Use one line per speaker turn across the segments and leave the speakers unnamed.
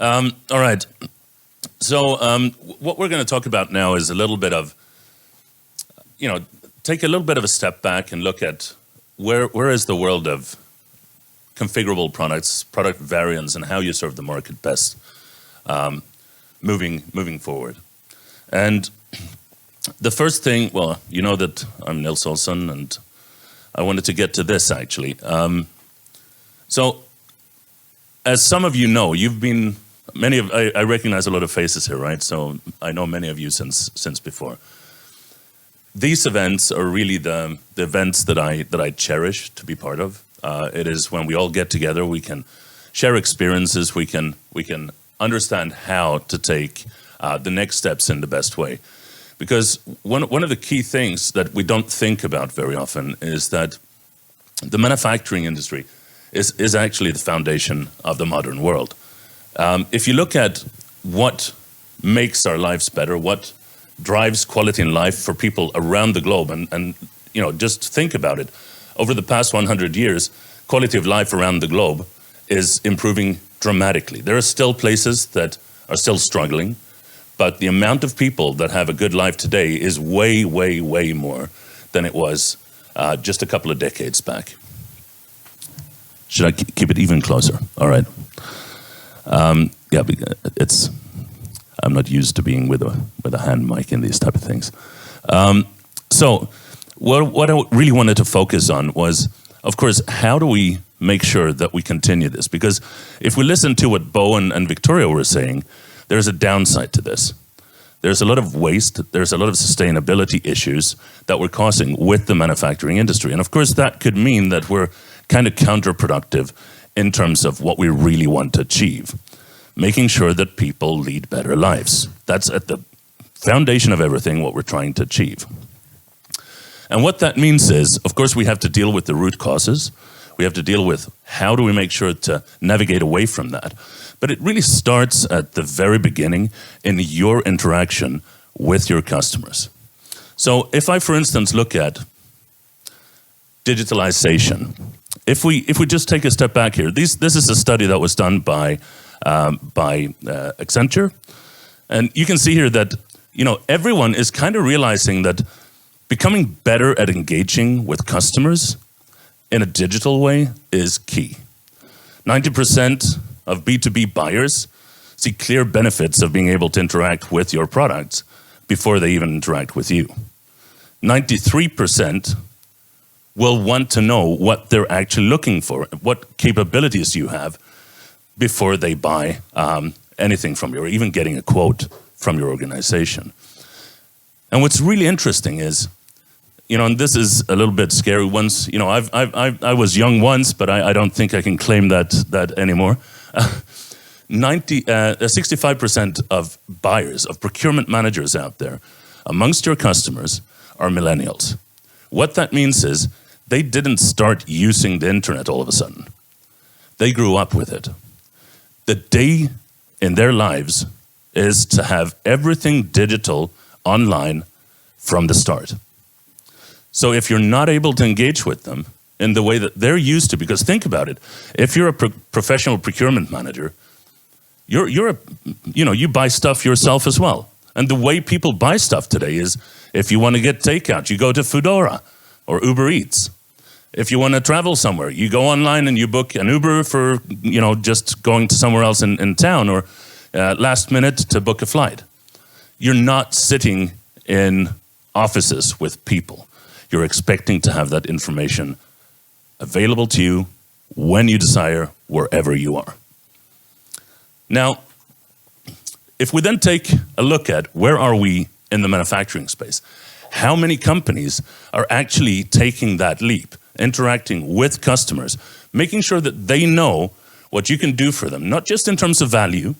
All right. So what we're going to talk about now is a little bit of, take a little bit of a step back and look at where is the world of configurable products, product variants, and how you serve the market best moving forward. And the first thing, well, you know that I'm Nils Olsson, and I wanted to get to this actually. So, as some of you know, you've been I recognize a lot of faces here, right? So I know many of you since before. These events are really the events that I cherish to be part of. It is when we all get together, we can share experiences, we can understand how to take the next steps in the best way. Because one of the key things that we don't think about very often is that the manufacturing industry is actually the foundation of the modern world. If you look at what makes our lives better, what drives quality in life for people around the globe, and just think about it. Over the past 100 years, quality of life around the globe is improving dramatically. There are still places that are still struggling, but the amount of people that have a good life today is way, way, way more than it was just a couple of decades back. Should I keep it even closer? All right. I'm not used to being with a hand mic in these type of things. So what I really wanted to focus on was, of course, how do we make sure that we continue this? Because if we listen to what Bo and Victoria were saying, there's a downside to this. There's a lot of waste, there's a lot of sustainability issues that we're causing with the manufacturing industry. And of course, that could mean that we're kind of counterproductive in terms of what we really want to achieve. Making sure that people lead better lives. That's at the foundation of everything, what we're trying to achieve. And what that means is, of course, we have to deal with the root causes. We have to deal with how do we make sure to navigate away from that. But it really starts at the very beginning in your interaction with your customers. So if I, for instance, look at digitalization, if we just take a step back here, this is a study that was done by Accenture, and you can see here that everyone is kind of realizing that becoming better at engaging with customers in a digital way is key. 90% of B2B buyers see clear benefits of being able to interact with your products before they even interact with you. 93% will want to know what they're actually looking for, what capabilities you have before they buy anything from you, or even getting a quote from your organization. And what's really interesting is, and this is a little bit scary. Once, I was young once, but I don't think I can claim that anymore. 65% of buyers, of procurement managers out there, amongst your customers, are millennials. What that means is they didn't start using the internet all of a sudden. They grew up with it. The day in their lives is to have everything digital online from the start. So if you're not able to engage with them in the way that they're used to, because think about it, if you're a professional procurement manager, you buy stuff yourself as well. And the way people buy stuff today is, if you want to get takeout, you go to Foodora or Uber Eats. If you want to travel somewhere, you go online and you book an Uber for, just going to somewhere else in town, or last minute to book a flight. You're not sitting in offices with people. You're expecting to have that information available to you when you desire, wherever you are. Now, if we then take a look at where are we in the manufacturing space, how many companies are actually taking that leap, interacting with customers, making sure that they know what you can do for them, not just in terms of value,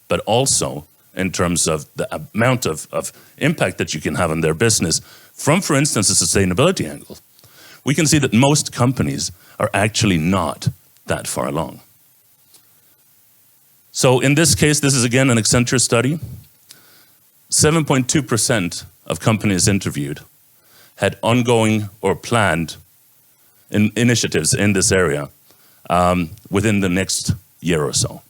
but also in terms of the amount of impact that you can have on their business from, for instance, a sustainability angle. We can see that most companies are actually not that far along. So in this case, this is again an Accenture study. 7.2% of companies interviewed had ongoing or planned initiatives in this area within the next year or so.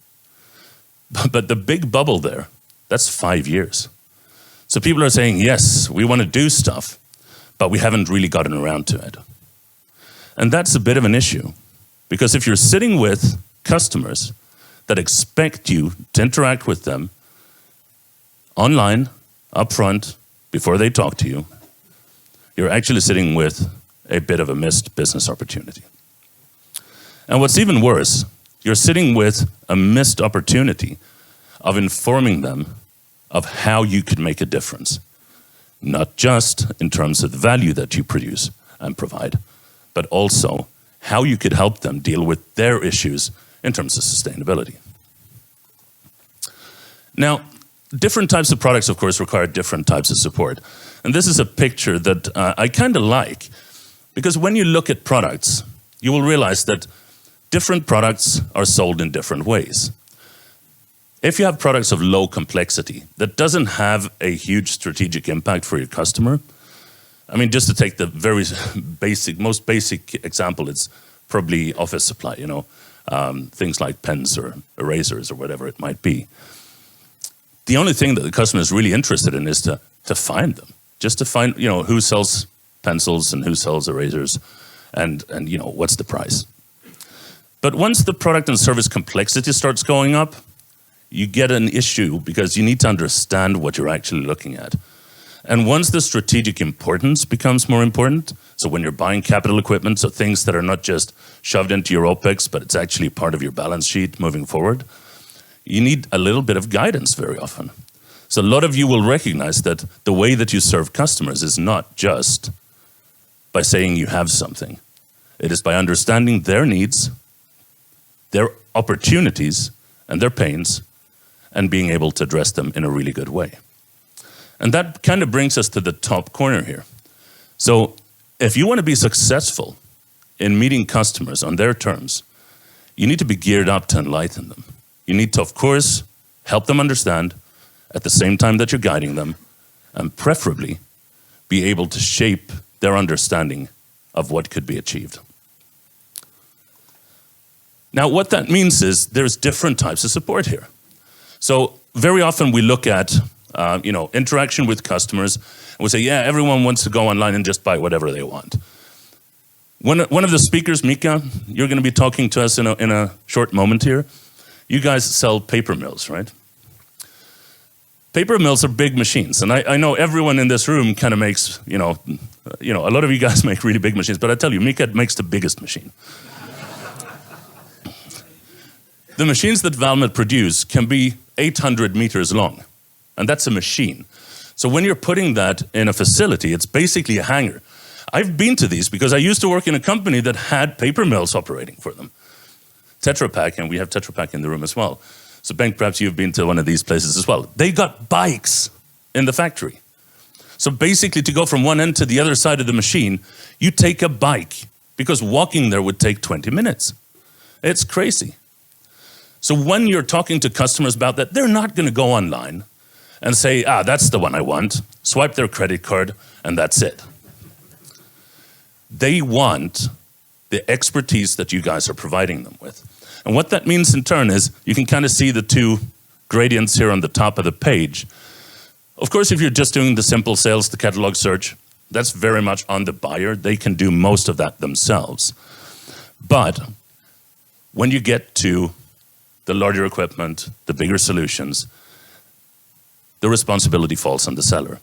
But the big bubble there, that's 5 years. So people are saying, yes, we want to do stuff, but we haven't really gotten around to it. And that's a bit of an issue, because if you're sitting with customers that expect you to interact with them online, upfront, before they talk to you, you're actually sitting with a bit of a missed business opportunity. And what's even worse, you're sitting with a missed opportunity of informing them of how you could make a difference. Not just in terms of the value that you produce and provide, but also how you could help them deal with their issues in terms of sustainability. Now, different types of products, of course, require different types of support. And this is a picture that I kind of like, because when you look at products, you will realize that different products are sold in different ways. If you have products of low complexity that doesn't have a huge strategic impact for your customer, I mean, just to take the very basic, most basic example, it's probably office supply, things like pens or erasers or whatever it might be. The only thing that the customer is really interested in is to find them, just to find, who sells pencils and who sells erasers and what's the price. But once the product and service complexity starts going up, you get an issue because you need to understand what you're actually looking at. And once the strategic importance becomes more important, so when you're buying capital equipment, so things that are not just shoved into your OPEX, but it's actually part of your balance sheet moving forward, you need a little bit of guidance very often. So a lot of you will recognize that the way that you serve customers is not just by saying you have something. It is by understanding their needs, their opportunities, and their pains, and being able to address them in a really good way. And that kind of brings us to the top corner here. So if you want to be successful in meeting customers on their terms, you need to be geared up to enlighten them. You need to, of course, help them understand at the same time that you're guiding them, and preferably be able to shape their understanding of what could be achieved. Now, what that means is there's different types of support here. So very often we look at interaction with customers, and we say, yeah, everyone wants to go online and just buy whatever they want. One of the speakers, Mika, you're going to be talking to us in a short moment here. You guys sell paper mills, right? Paper mills are big machines, and I know everyone in this room kind of makes, a lot of you guys make really big machines, but I tell you, Mika makes the biggest machine. The machines that Valmet produce can be 800 meters long, and that's a machine. So when you're putting that in a facility, it's basically a hangar. I've been to these because I used to work in a company that had paper mills operating for them. Tetra Pak, and we have Tetra Pak in the room as well. So Bengt, perhaps you've been to one of these places as well. They got bikes in the factory. So basically to go from one end to the other side of the machine, you take a bike, because walking there would take 20 minutes. It's crazy. So when you're talking to customers about that, they're not going to go online and say, that's the one I want, swipe their credit card, and that's it. They want the expertise that you guys are providing them with. And what that means in turn is you can kind of see the two gradients here on the top of the page. Of course, if you're just doing the simple sales, the catalog search, that's very much on the buyer. They can do most of that themselves. But when you get to the larger equipment, the bigger solutions, the responsibility falls on the seller.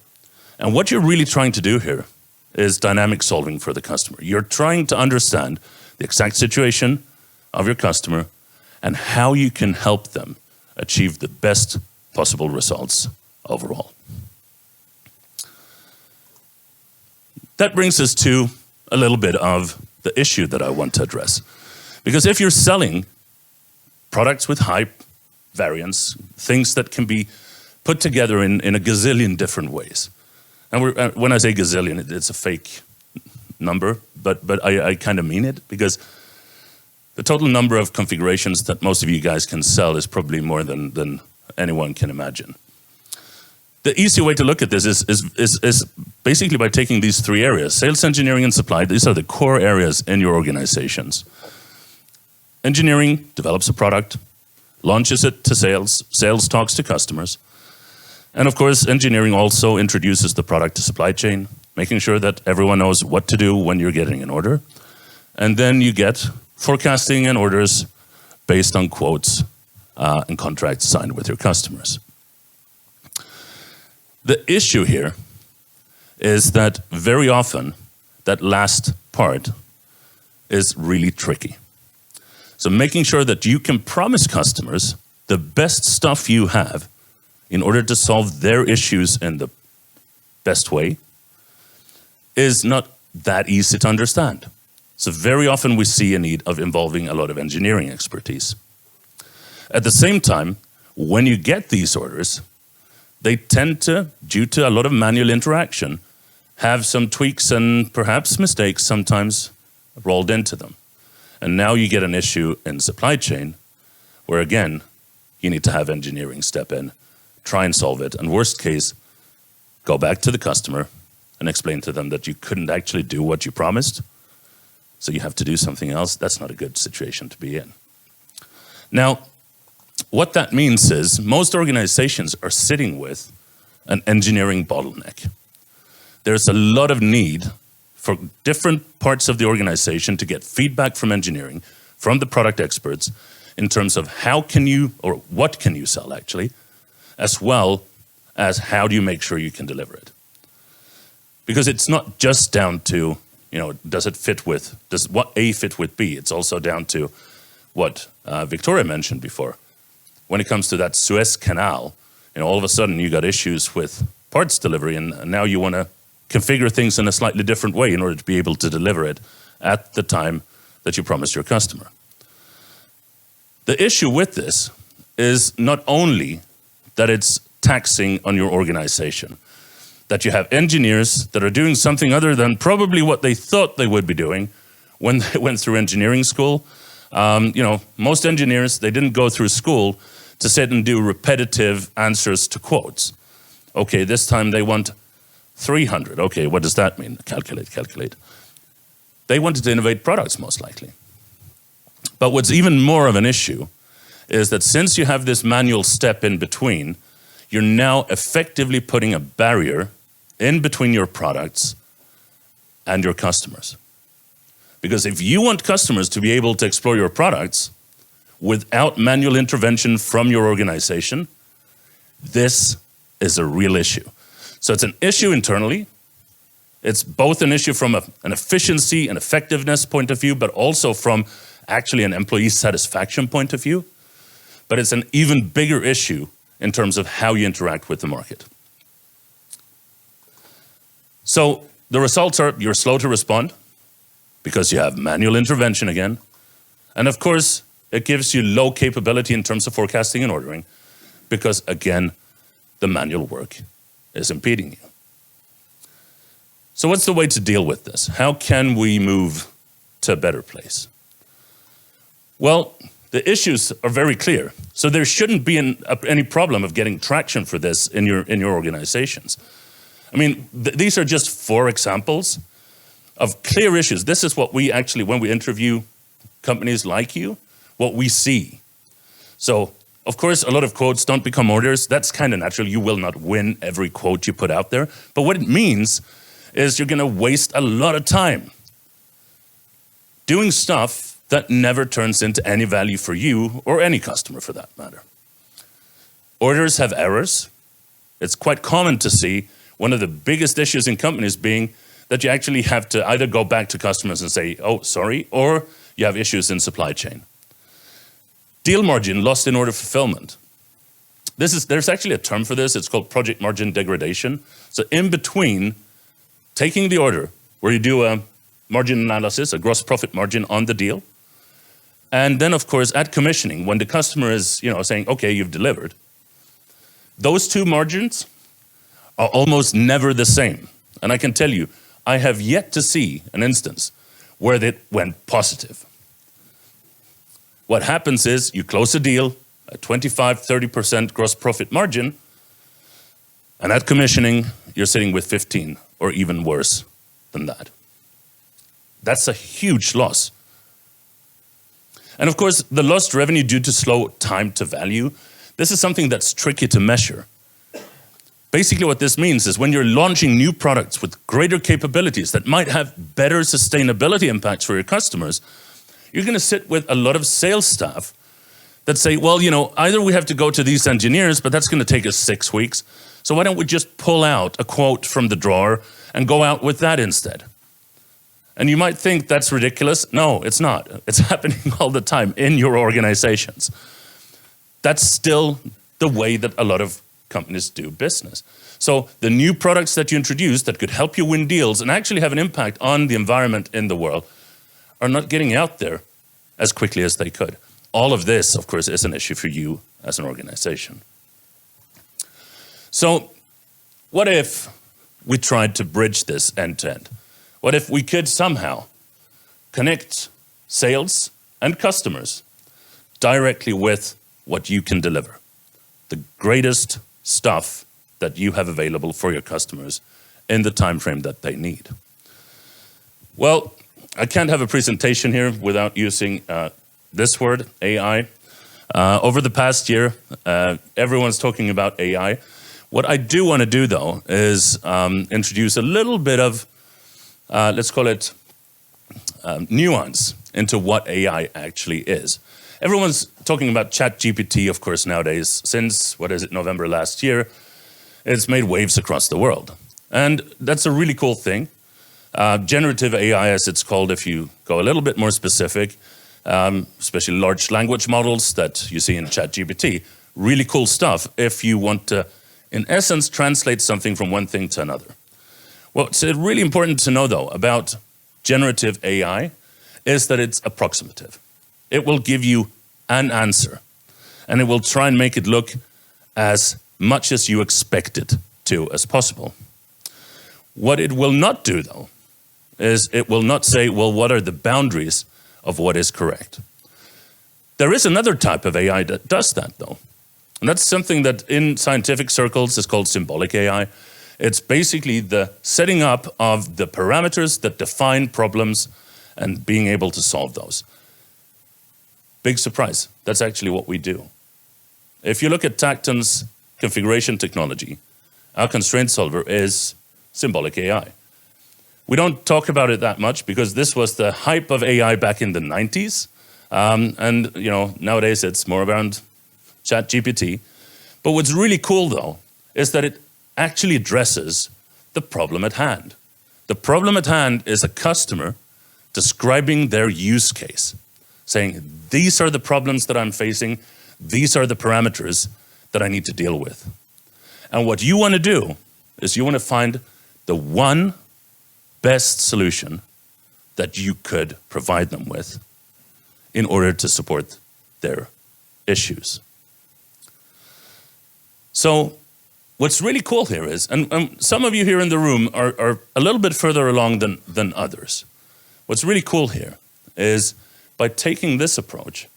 And what you're really trying to do here is dynamic solving for the customer. You're trying to understand the exact situation of your customer and how you can help them achieve the best possible results overall. That brings us to a little bit of the issue that I want to address. Because if you're selling products with high variance, things that can be put together in a gazillion different ways. And when I say gazillion, it's a fake number, but I kind of mean it, because the total number of configurations that most of you guys can sell is probably more than anyone can imagine. The easy way to look at this is basically by taking these three areas: sales, engineering, and supply. These are the core areas in your organizations. Engineering develops a product. launches it to sales, sales talks to customers. And of course, engineering also introduces the product to supply chain, making sure that everyone knows what to do when you're getting an order. And then you get forecasting and orders based on quotes and contracts signed with your customers. The issue here is that very often that last part is really tricky. So making sure that you can promise customers the best stuff you have in order to solve their issues in the best way is not that easy to understand. So very often we see a need of involving a lot of engineering expertise. At the same time, when you get these orders, they tend to, due to a lot of manual interaction, have some tweaks and perhaps mistakes sometimes rolled into them. And now you get an issue in supply chain where, again, you need to have engineering step in, try and solve it, and worst case, go back to the customer and explain to them that you couldn't actually do what you promised, so you have to do something else. That's not a good situation to be in. Now, what that means is most organizations are sitting with an engineering bottleneck. There's a lot of need for different parts of the organization to get feedback from engineering, from the product experts, in terms of how can you, or what can you sell actually, as well as how do you make sure you can deliver it. Because it's not just down to, does what A fit with B? It's also down to what Victoria mentioned before. When it comes to that Suez Canal, all of a sudden you got issues with parts delivery, and now you want to configure things in a slightly different way in order to be able to deliver it at the time that you promised your customer. The issue with this is not only that it's taxing on your organization, that you have engineers that are doing something other than probably what they thought they would be doing when they went through engineering school. Most engineers, they didn't go through school to sit and do repetitive answers to quotes. Okay, this time they want 300. Okay, what does that mean? Calculate. They wanted to innovate products, most likely. But what's even more of an issue is that since you have this manual step in between, you're now effectively putting a barrier in between your products and your customers. Because if you want customers to be able to explore your products without manual intervention from your organization, this is a real issue. So it's an issue internally. It's both an issue from an efficiency and effectiveness point of view, but also from actually an employee satisfaction point of view. But it's an even bigger issue in terms of how you interact with the market. So the results are you're slow to respond because you have manual intervention again. And of course, it gives you low capability in terms of forecasting and ordering because, again, the manual work is impeding you. So what's the way to deal with this? How can we move to a better place? Well, the issues are very clear. So there shouldn't be any problem of getting traction for this in your organizations. I mean, these are just 4 examples of clear issues. This is what we actually, when we interview companies like you, what we see. So, of course, a lot of quotes don't become orders. That's kind of natural. You will not win every quote you put out there. But what it means is you're going to waste a lot of time doing stuff that never turns into any value for you or any customer for that matter. Orders have errors. It's quite common to see one of the biggest issues in companies being that you actually have to either go back to customers and say, oh, sorry, or you have issues in supply chain. Deal margin, lost in order fulfillment. There's actually a term for this. It's called project margin degradation. So in between taking the order, where you do a margin analysis, a gross profit margin on the deal, and then, of course, at commissioning, when the customer is saying, okay, you've delivered, those 2 margins are almost never the same. And I can tell you, I have yet to see an instance where it went positive. What happens is you close a deal at 25-30% gross profit margin, and at commissioning, you're sitting with 15 or even worse than that. That's a huge loss. And of course, the lost revenue due to slow time to value, this is something that's tricky to measure. Basically what this means is when you're launching new products with greater capabilities that might have better sustainability impacts for your customers, you're going to sit with a lot of sales staff that say, well, either we have to go to these engineers, but that's going to take us 6 weeks. So why don't we just pull out a quote from the drawer and go out with that instead? And you might think that's ridiculous. No, it's not. It's happening all the time in your organizations. That's still the way that a lot of companies do business. So the new products that you introduce that could help you win deals and actually have an impact on the environment in the world are not getting out there as quickly as they could. All of this, of course, is an issue for you as an organization. So what if we tried to bridge this end to end? What if we could somehow connect sales and customers directly with what you can deliver? The greatest stuff that you have available for your customers in the time frame that they need. Well, I can't have a presentation here without using this word, AI. Over the past year, everyone's talking about AI. What I do want to do, though, is introduce a little bit of, let's call it nuance into what AI actually is. Everyone's talking about ChatGPT, of course, nowadays. Since, November last year, it's made waves across the world. And that's a really cool thing. Generative AI, as it's called, if you go a little bit more specific, especially large language models that you see in ChatGPT, really cool stuff if you want to, in essence, translate something from one thing to another. What's really important to know, though, about generative AI is that it's approximative. It will give you an answer, and it will try and make it look as much as you expect it to as possible. What it will not do, though, is it will not say, well, what are the boundaries of what is correct? There is another type of AI that does that, though. And that's something that in scientific circles is called symbolic AI. It's basically the setting up of the parameters that define problems and being able to solve those. Big surprise, that's actually what we do. If you look at Tacton's configuration technology, our constraint solver is symbolic AI. We don't talk about it that much because this was the hype of AI back in the 90s. And nowadays it's more around ChatGPT. But what's really cool, though, is that it actually addresses the problem at hand. The problem at hand is a customer describing their use case, saying, these are the problems that I'm facing, these are the parameters that I need to deal with. And what you want to do is you want to find the one best solution that you could provide them with in order to support their issues. So what's really cool here is, and some of you here in the room are a little bit further along than others. What's really cool here is by taking this approach,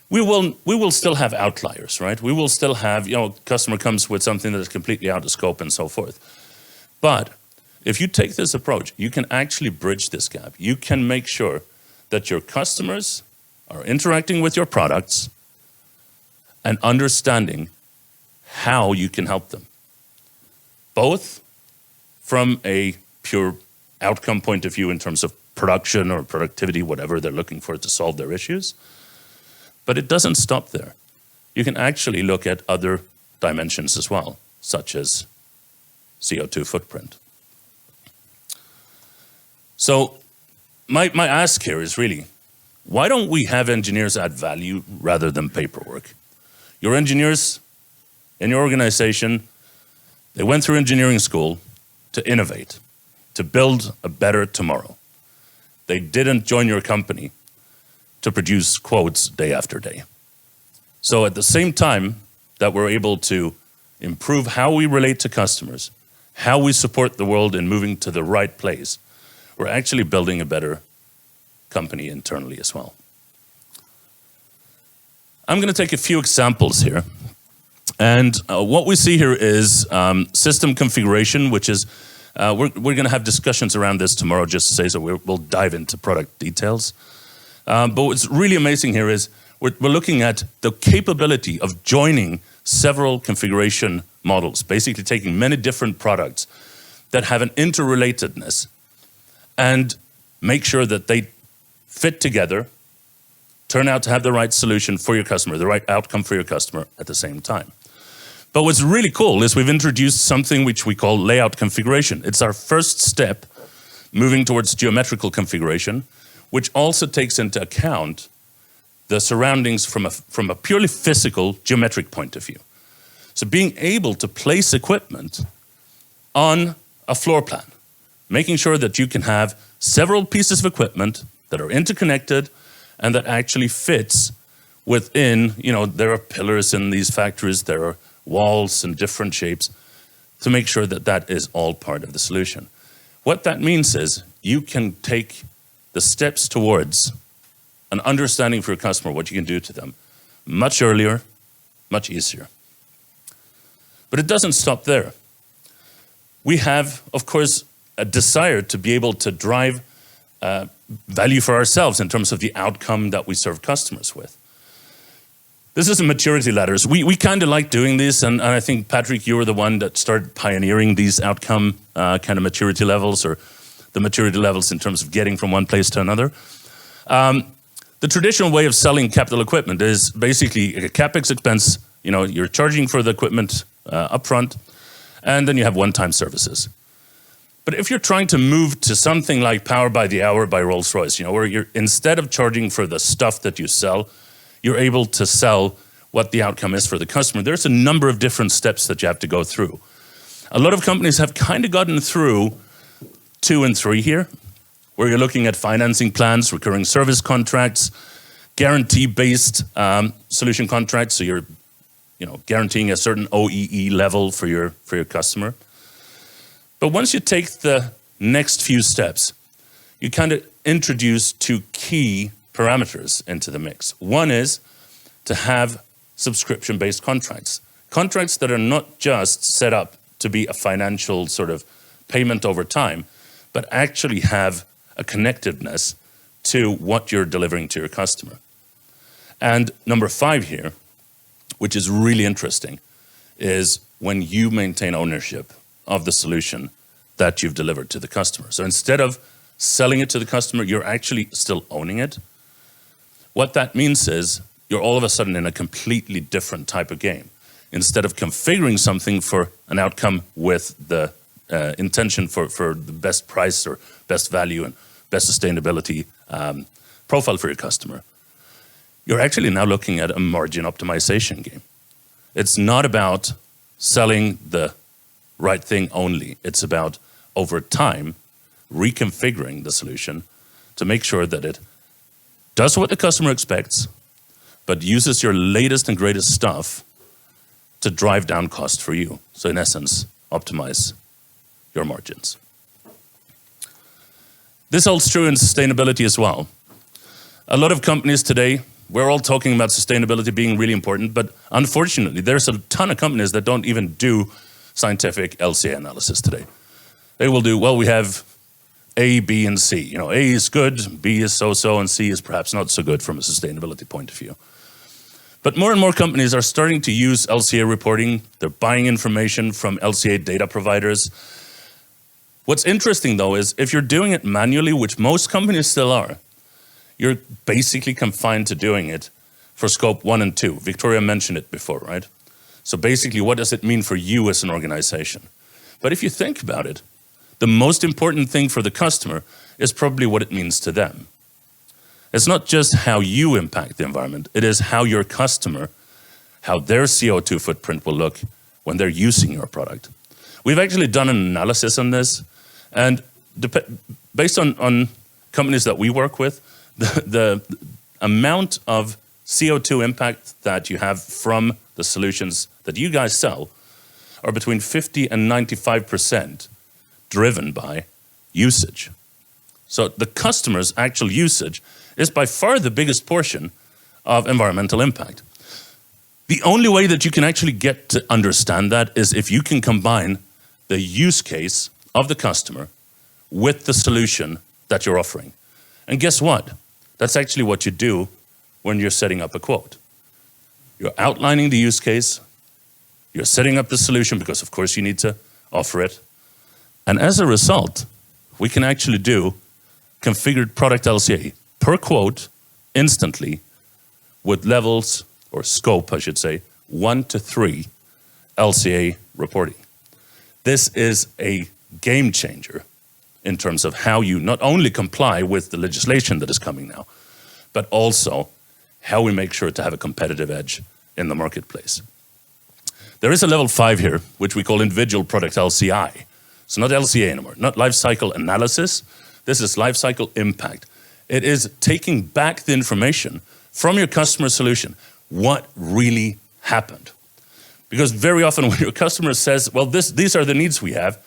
we will still have outliers, right? We will still have, customer comes with something that is completely out of scope and so forth. But if you take this approach, you can actually bridge this gap. You can make sure that your customers are interacting with your products and understanding how you can help them. Both from a pure outcome point of view in terms of production or productivity, whatever they're looking for to solve their issues. But it doesn't stop there. You can actually look at other dimensions as well, such as CO2 footprint. So my ask here is really, why don't we have engineers add value rather than paperwork? Your engineers in your organization, they went through engineering school to innovate, to build a better tomorrow. They didn't join your company to produce quotes day after day. So at the same time that we're able to improve how we relate to customers, how we support the world in moving to the right place, we're actually building a better company internally as well. I'm going to take a few examples here. And what we see here is system configuration, which is, we're going to have discussions around this tomorrow, just to say, so we'll dive into product details. But what's really amazing here is we're looking at the capability of joining several configuration models, basically taking many different products that have an interrelatedness and make sure that they fit together, turn out to have the right solution for your customer, the right outcome for your customer at the same time. But what's really cool is we've introduced something which we call layout configuration. It's our first step moving towards geometrical configuration, which also takes into account the surroundings from a purely physical geometric point of view. So being able to place equipment on a floor plan, making sure that you can have several pieces of equipment that are interconnected and that actually fits within, there are pillars in these factories, there are walls in different shapes, to make sure that that is all part of the solution. What that means is you can take the steps towards an understanding for your customer, what you can do to them, much earlier, much easier. But it doesn't stop there. We have, of course, a desire to be able to drive value for ourselves in terms of the outcome that we serve customers with. This is a maturity ladders. We kind of like doing this, and I think, Patrick, you were the one that started pioneering these outcome kind of maturity levels, or the maturity levels in terms of getting from one place to another. The traditional way of selling capital equipment is basically a CapEx expense. You're charging for the equipment upfront, and then you have one-time services. But if you're trying to move to something like Power by the Hour by Rolls-Royce, where you're, instead of charging for the stuff that you sell, you're able to sell what the outcome is for the customer. There's a number of different steps that you have to go through. A lot of companies have kind of gotten through 2 and 3 here, where you're looking at financing plans, recurring service contracts, guarantee-based solution contracts. So you're, guaranteeing a certain OEE level for your customer. But once you take the next few steps, you kind of introduce 2 key parameters into the mix. One is to have subscription-based contracts. Contracts that are not just set up to be a financial sort of payment over time, but actually have a connectedness to what you're delivering to your customer. And number 5 here, which is really interesting, is when you maintain ownership of the solution that you've delivered to the customer. So instead of selling it to the customer, you're actually still owning it. What that means is you're all of a sudden in a completely different type of game. Instead of configuring something for an outcome with the intention for the best price or best value and best sustainability profile for your customer, you're actually now looking at a margin optimization game. It's not about selling the right thing only. It's about, over time, reconfiguring the solution to make sure that it does what the customer expects, but uses your latest and greatest stuff to drive down cost for you. So in essence, optimize your margins. This holds true in sustainability as well. A lot of companies today, we're all talking about sustainability being really important, but unfortunately, there's a ton of companies that don't even do scientific LCA analysis today. They will do, we have A, B, and C. A is good, B is so-so, and C is perhaps not so good from a sustainability point of view. But more and more companies are starting to use LCA reporting. They're buying information from LCA data providers. What's interesting, though, is if you're doing it manually, which most companies still are, you're basically confined to doing it for scope 1 and 2. Victoria mentioned it before, right? So basically, what does it mean for you as an organization? But if you think about it, the most important thing for the customer is probably what it means to them. It's not just how you impact the environment, it is how your customer, how their CO2 footprint will look when they're using your product. We've actually done an analysis on this, and based on companies that we work with, the amount of CO2 impact that you have from the solutions that you guys sell are between 50 and 95% driven by usage. So the customer's actual usage is by far the biggest portion of environmental impact. The only way that you can actually get to understand that is if you can combine the use case of the customer with the solution that you're offering. And guess what? That's actually what you do when you're setting up a quote. You're outlining the use case, you're setting up the solution because of course you need to offer it. And as a result, we can actually do configured product LCA per quote instantly with levels, or scope I should say, 1 to 3 LCA reporting. This is a game changer in terms of how you not only comply with the legislation that is coming now, but also how we make sure to have a competitive edge in the marketplace. There is a level 5 here, which we call individual product LCI. It's not LCA anymore, not lifecycle analysis. This is lifecycle impact. It is taking back the information from your customer solution. What really happened? Because very often when your customer says, well, these are the needs we have,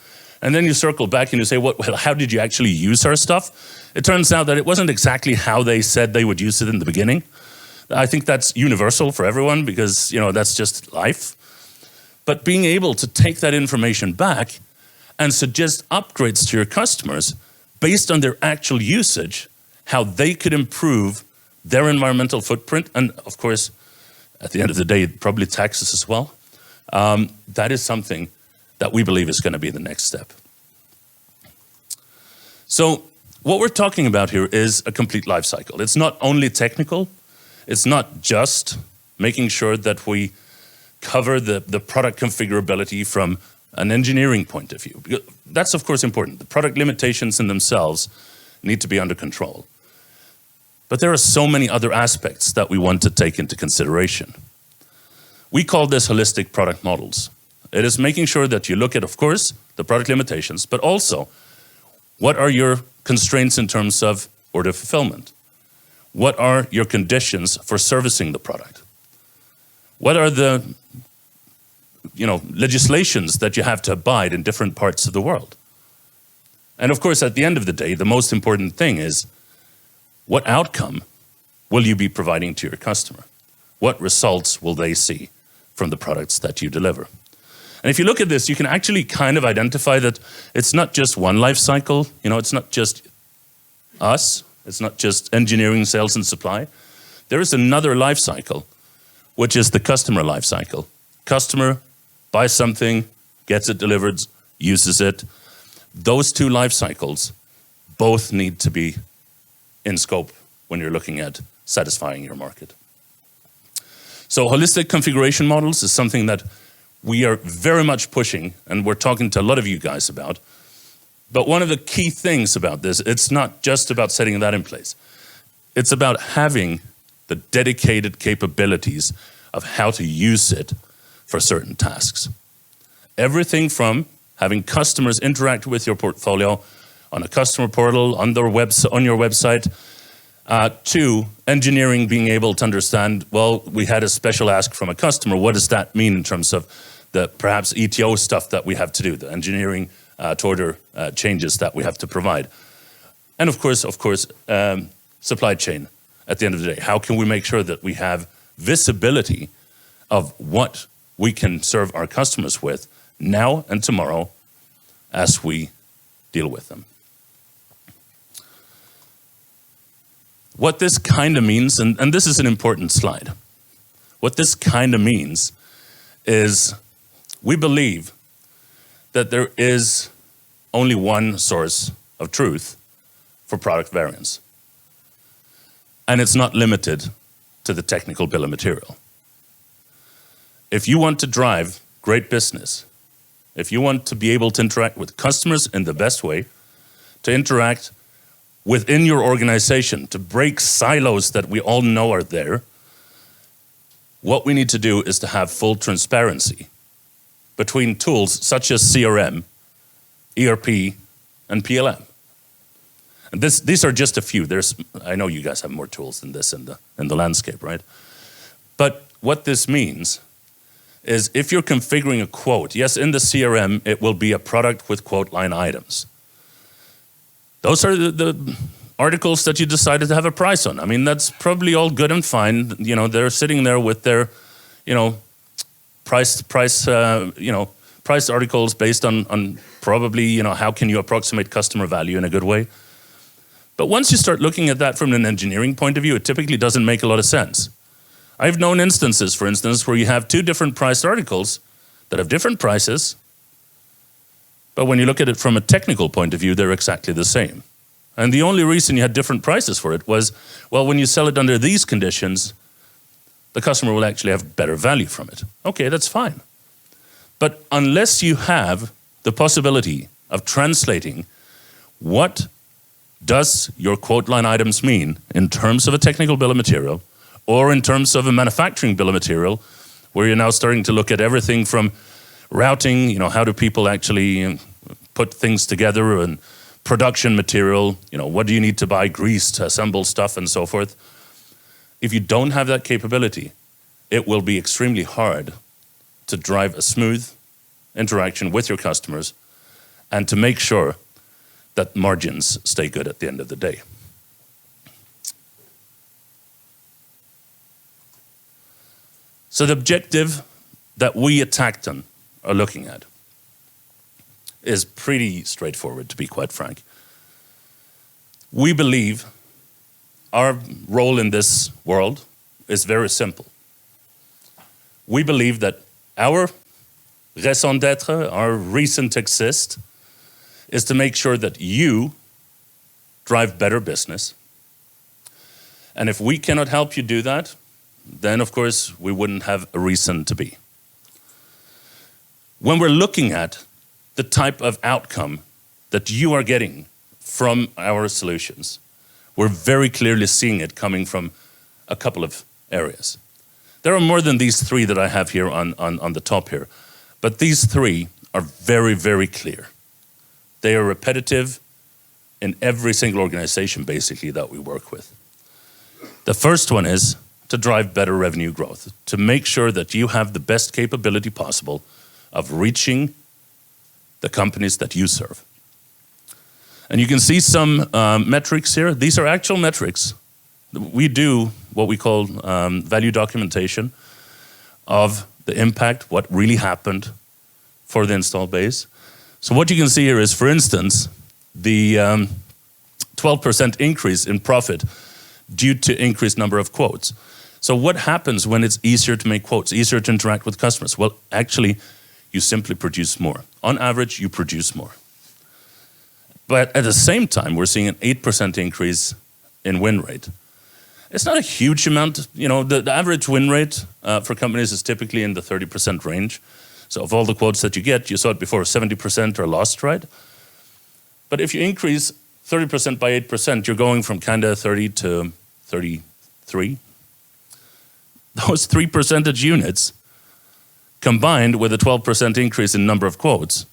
and then you circle back and you say, well, how did you actually use our stuff? It turns out that it wasn't exactly how they said they would use it in the beginning. I think that's universal for everyone because, that's just life. But being able to take that information back and suggest upgrades to your customers based on their actual usage, how they could improve their environmental footprint, and of course, at the end of the day, probably taxes as well. That is something that we believe is going to be the next step. So what we're talking about here is a complete life cycle. It's not only technical. It's not just making sure that we cover the product configurability from an engineering point of view. Because that's of course important. The product limitations in themselves need to be under control. But there are so many other aspects that we want to take into consideration. We call this holistic product models. It is making sure that you look at, of course, the product limitations, but also what are your constraints in terms of order fulfillment? What are your conditions for servicing the product? What are the legislations that you have to abide in different parts of the world? And of course, at the end of the day, the most important thing is what outcome will you be providing to your customer? What results will they see from the products that you deliver? And if you look at this, you can actually kind of identify that it's not just one life cycle. It's not just us. It's not just engineering, sales, and supply. There is another life cycle, which is the customer life cycle. Customer buys something, gets it delivered, uses it. Those two life cycles both need to be in scope when you're looking at satisfying your market. So holistic configuration models is something that we are very much pushing, and we're talking to a lot of you guys about. But one of the key things about this, it's not just about setting that in place. It's about having the dedicated capabilities of how to use it for certain tasks. Everything from having customers interact with your portfolio on a customer portal, on your website, to engineering being able to understand, well, we had a special ask from a customer. What does that mean in terms of the perhaps ETO stuff that we have to do, the engineering to order changes that we have to provide? And of course, supply chain at the end of the day. How can we make sure that we have visibility of what we can serve our customers with now and tomorrow as we deal with them? What this kind of means, and this is an important slide, what this kind of means is we believe that there is only one source of truth for product variance. And it's not limited to the technical bill of material. If you want to drive great business, if you want to be able to interact with customers in the best way, to interact within your organization, to break silos that we all know are there, what we need to do is to have full transparency between tools such as CRM, ERP, and PLM. And these are just a few. I know you guys have more tools than this in the landscape, right? But what this means is if you're configuring a quote, yes, in the CRM, it will be a product with quote line items. Those are the articles that you decided to have a price on. I mean, that's probably all good and fine. They're sitting there with their, price articles based on probably, how can you approximate customer value in a good way. But once you start looking at that from an engineering point of view, it typically doesn't make a lot of sense. I've known instances, for instance, where you have two different priced articles that have different prices, but when you look at it from a technical point of view, they're exactly the same. And the only reason you had different prices for it was, well, when you sell it under these conditions, the customer will actually have better value from it. Okay, that's fine. But unless you have the possibility of translating what does your quote line items mean in terms of a technical bill of material or in terms of a manufacturing bill of material, where you're now starting to look at everything from routing, how do people actually put things together, and production material, what do you need to buy, grease to assemble stuff and so forth. If you don't have that capability, it will be extremely hard to drive a smooth interaction with your customers and to make sure that margins stay good at the end of the day. So the objective that we at Tacton are looking at is pretty straightforward, to be quite frank. We believe our role in this world is very simple. We believe that our raison d'être, our reason to exist, is to make sure that you drive better business. And if we cannot help you do that, then of course we wouldn't have a reason to be. When we're looking at the type of outcome that you are getting from our solutions, we're very clearly seeing it coming from a couple of areas. There are more than these three that I have here on the top here, but these three are very, very clear. They are repetitive in every single organization, basically, that we work with. The first one is to drive better revenue growth, to make sure that you have the best capability possible of reaching the companies that you serve. And you can see some metrics here. These are actual metrics. We do what we call value documentation of the impact, what really happened for the install base. So what you can see here is, for instance, the 12% increase in profit due to increased number of quotes. So what happens when it's easier to make quotes, easier to interact with customers? Well, actually, you simply produce more. On average, you produce more. But at the same time, we're seeing an 8% increase in win rate. It's not a huge amount. The average win rate for companies is typically in the 30% range. So of all the quotes that you get, you saw it before, 70% are lost, right? But if you increase 30% by 8%, you're going from kind of 30 to 33. Those 3 percentage units, combined with a 12% increase in number of quotes,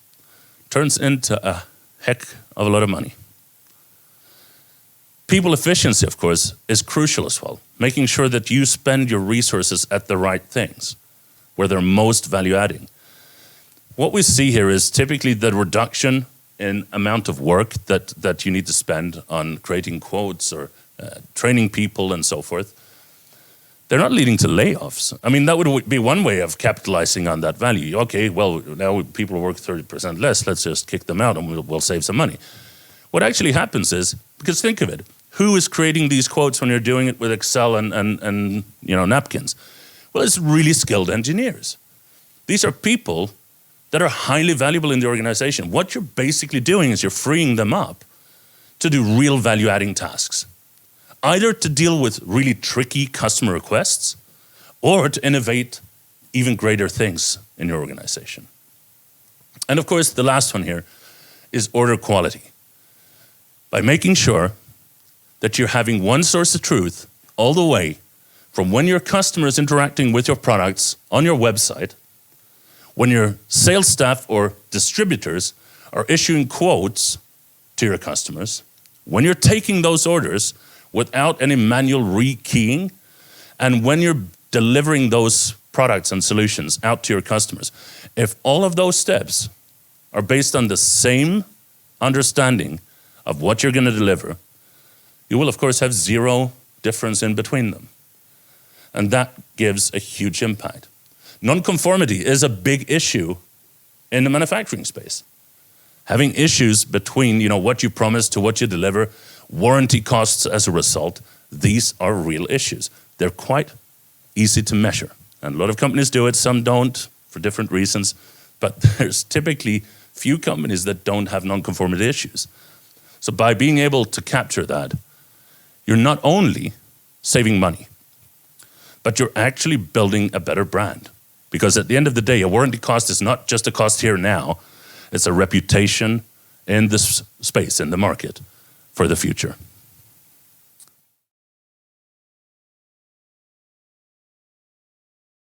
turns into a heck of a lot of money. People efficiency, of course, is crucial as well. Making sure that you spend your resources at the right things, where they're most value-adding. What we see here is typically the reduction in amount of work that you need to spend on creating quotes or training people and so forth. They're not leading to layoffs. I mean, that would be one way of capitalizing on that value. Okay, well, now people work 30% less. Let's just kick them out and we'll save some money. What actually happens is, because think of it, who is creating these quotes when you're doing it with Excel and napkins? Well, it's really skilled engineers. These are people that are highly valuable in the organization. What you're basically doing is you're freeing them up to do real value-adding tasks. Either to deal with really tricky customer requests or to innovate even greater things in your organization. And of course, the last one here is order quality. By making sure that you're having one source of truth all the way from when your customer is interacting with your products on your website, when your sales staff or distributors are issuing quotes to your customers, when you're taking those orders without any manual rekeying, and when you're delivering those products and solutions out to your customers, if all of those steps are based on the same understanding of what you're going to deliver, you will of course have zero difference in between them. And that gives a huge impact. Non-conformity is a big issue in the manufacturing space. Having issues between what you promise to what you deliver, warranty costs as a result. These are real issues. They're quite easy to measure. And a lot of companies do it, some don't, for different reasons. But there's typically few companies that don't have non-conformity issues. So by being able to capture that, you're not only saving money, but you're actually building a better brand. Because at the end of the day, a warranty cost is not just a cost here now, it's a reputation in this space, in the market, for the future.